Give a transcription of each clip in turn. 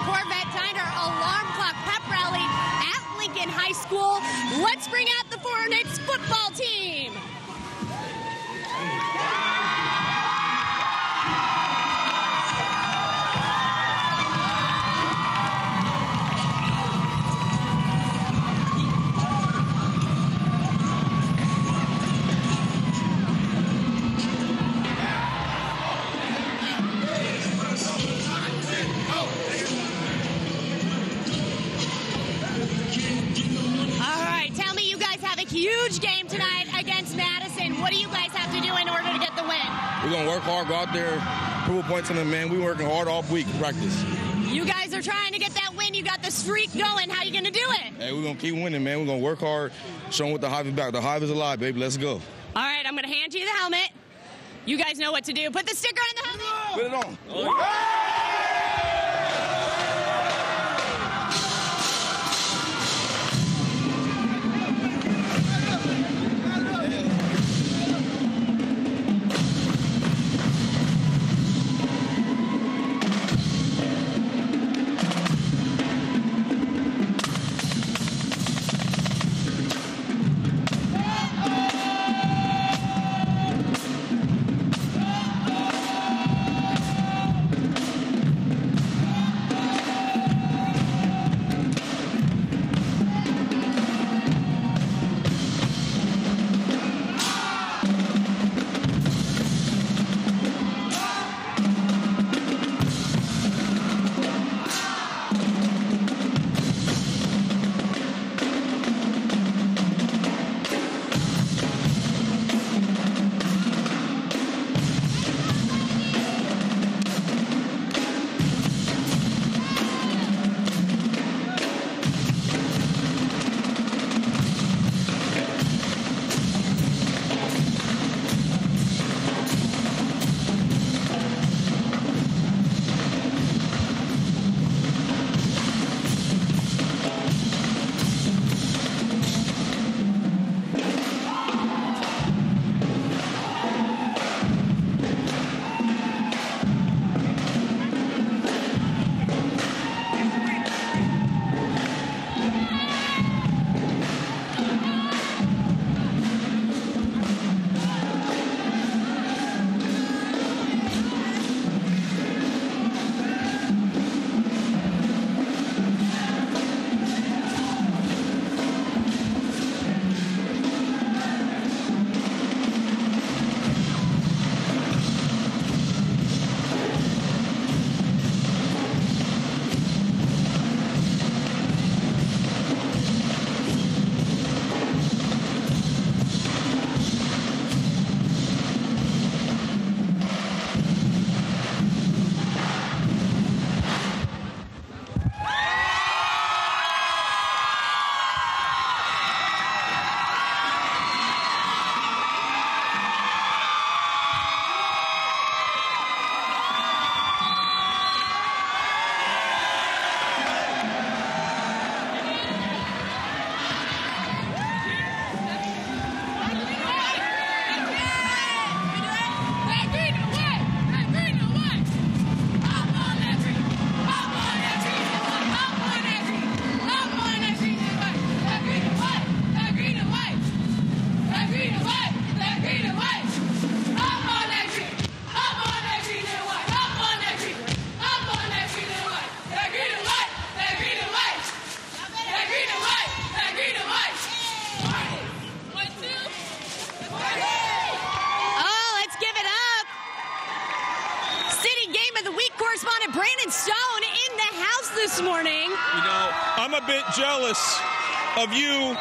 Corvette Diner Alarm Clock Pep Rally at Lincoln High School. Let's bring out the Hornets football team. Huge game tonight against Madison. What do you guys have to do in order to get the win? We're going to work hard, go out there, prove points on them, man. We're working hard all week in practice. You guys are trying to get that win. You got the streak going. How are you going to do it? Hey, we're going to keep winning, man. We're going to work hard, show them what the Hive is back. The Hive is alive, baby. Let's go. All right, I'm going to hand you the helmet. You guys know what to do. Put the sticker on the helmet. Put it on. I'm a bit jealous of you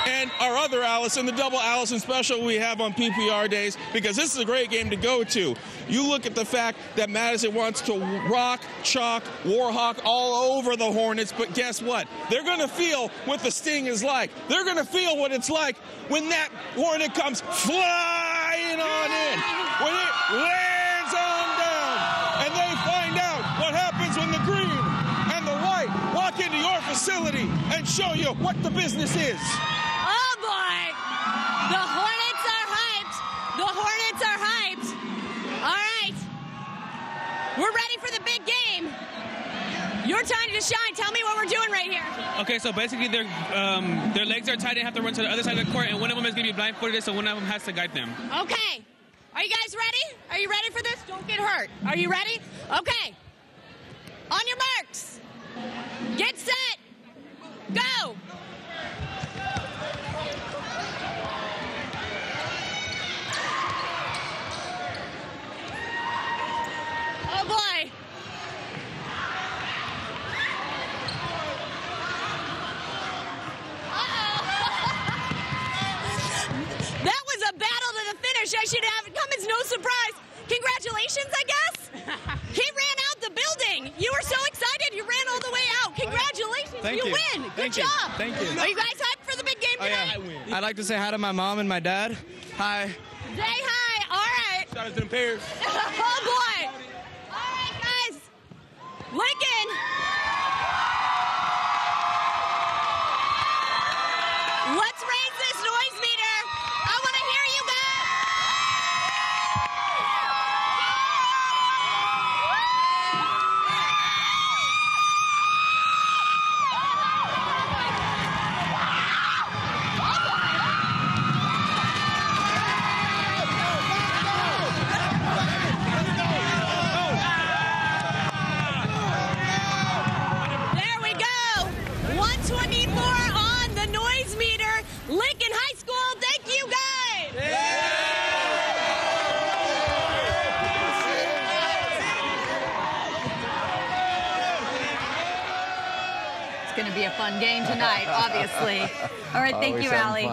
and our other Allison, the double Allison special we have on PPR days, because this is a great game to go to. You look at the fact that Madison wants to rock, chalk, Warhawk all over the Hornets, but guess what? They're going to feel what the sting is like. They're going to feel what it's like when that Hornet comes flying on in, when it lands on down, and they find out what happens when the green and the white walk into your facility and show you what the business is. Oh, boy. The Hornets are hyped. The Hornets are hyped. All right. We're ready for the big game. Your Your time to shine. Tell me what we're doing right here. Okay, so basically their legs are tied. They have to run to the other side of the court, and one of them is going to be blindfolded, so one of them has to guide them. Okay. Are you guys ready? Are you ready for this? Don't get hurt. Are you ready? Okay. On your marks. Get set. Go. Oh, boy. That was a battle to the finish. I should have it come as no surprise. Congratulations, I guess. He ran out the building. You were so excited. You ran all the way out. Congratulations. Thank you. Win. Good job. Thank you. Are you guys hyped for the big game tonight? Oh, yeah. I'd like to say hi to my mom and my dad. Hi. Say hi. All right. Shout out to the Bears. Oh, boy. All right, guys. Lincoln. Let's raise this noise meter. I want to hear you There we go. 124 on the noise meter. Lincoln High School, thank you guys. It's going to be a fun game tonight, obviously. All right, thank you, Allie.